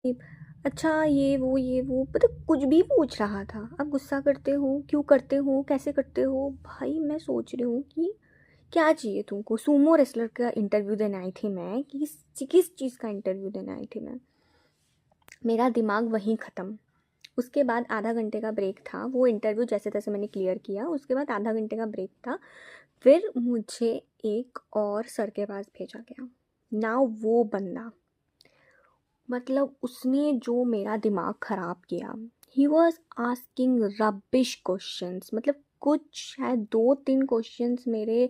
अच्छा ये वो मतलब कुछ भी पूछ रहा था। आप गुस्सा करते हो, क्यों करते हो, कैसे करते हो? भाई मैं सोच रही हूँ कि क्या चाहिए तुमको? सूमो रेसलर का इंटरव्यू देने आई थी मैं, कि किस चीज़ का इंटरव्यू देने आई थी मैं? मेरा दिमाग वहीं ख़त्म। उसके बाद आधा घंटे का ब्रेक था, वो इंटरव्यू जैसे तैसे मैंने क्लियर किया, उसके बाद आधा घंटे का ब्रेक था। फिर मुझे एक और सर के पास भेजा गया। नाउ वो बंदा, मतलब उसने जो मेरा दिमाग ख़राब किया, he was asking rubbish questions. मतलब कुछ शायद 2-3 क्वेश्चंस मेरे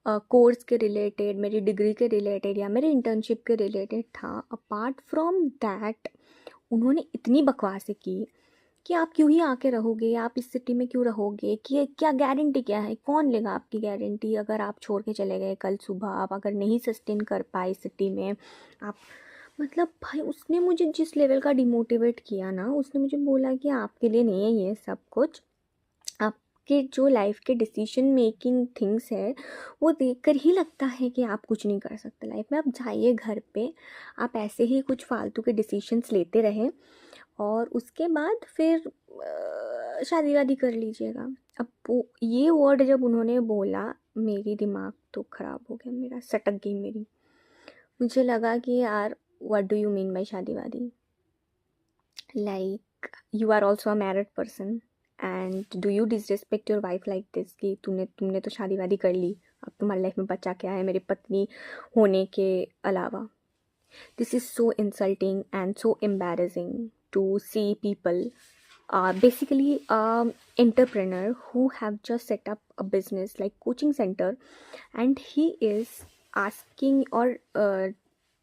कोर्स के रिलेटेड, मेरी डिग्री के रिलेटेड या मेरे इंटर्नशिप के रिलेटेड था। अपार्ट फ्रॉम दैट उन्होंने इतनी बकवासें की कि आप क्यों ही आके रहोगे, आप इस सिटी में क्यों रहोगे, कि क्या गारंटी क्या है, कौन लेगा आपकी गारंटी अगर आप छोड़ के चले गए कल सुबह, आप अगर नहीं सस्टेन कर पाए सिटी में आप। मतलब भाई उसने मुझे जिस लेवल का डिमोटिवेट किया ना, उसने मुझे बोला कि आपके लिए नहीं है ये सब कुछ, आपके जो लाइफ के डिसीजन मेकिंग थिंग्स है वो देखकर ही लगता है कि आप कुछ नहीं कर सकते लाइफ में। आप जाइए घर पे, आप ऐसे ही कुछ फालतू के डिसीजंस लेते रहें और उसके बाद फिर शादी वादी कर लीजिएगा। अब वो ये वर्ड जब उन्होंने बोला, मेरी दिमाग तो ख़राब हो गया, मेरा सटक गई मेरी। मुझे लगा कि यार what do you mean by शादी वादी? Like you are also a married person and do you disrespect your wife like this, कि तुमने तुमने तो शादी वादी कर ली, अब तुम्हारी लाइफ में बचा क्या है मेरी पत्नी होने के अलावा? This is so insulting and so embarrassing to see people, basically entrepreneur who have just set up a business like coaching center, and he is asking or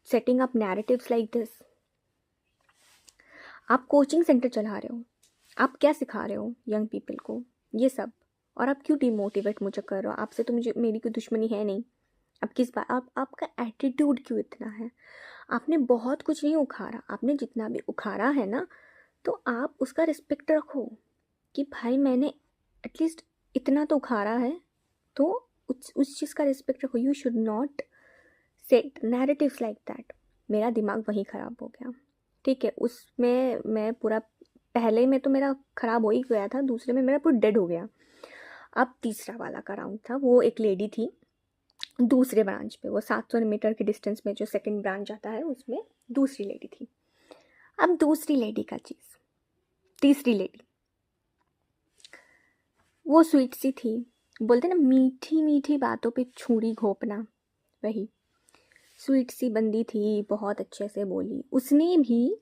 setting up narratives like this. आप coaching centre चला रहे हो, आप क्या सिखा रहे हो young people को ये सब? और आप क्यों डिमोटिवेट मुझे कर रहे हो? आपसे तो मुझे मेरी कोई दुश्मनी है नहीं। अब किस बात आपका एटीट्यूड क्यों इतना है? आपने बहुत कुछ नहीं उखाड़ा, आपने जितना भी उखाड़ा है ना, तो आप उसका रिस्पेक्ट रखो कि भाई मैंने एटलीस्ट इतना तो उखाड़ा है, तो उस चीज़ का रिस्पेक्ट रखो। You should not set narratives like that. मेरा दिमाग वहीं ख़राब हो गया। ठीक है, उसमें मैं पूरा, पहले में तो मेरा ख़राब हो ही गया था, दूसरे में मेरा पूरा डेड हो गया। अब तीसरा वाला का राउंड था, वो एक लेडी थी दूसरे ब्रांच पे, वो 700 मीटर के डिस्टेंस में जो सेकंड ब्रांच आता है उसमें दूसरी लेडी थी। अब दूसरी लेडी का चीज़, तीसरी लेडी वो स्वीट सी थी, बोलते ना मीठी मीठी बातों पे छुरी घोंपना, वही स्वीट सी बंदी थी, बहुत अच्छे से बोली। उसने भी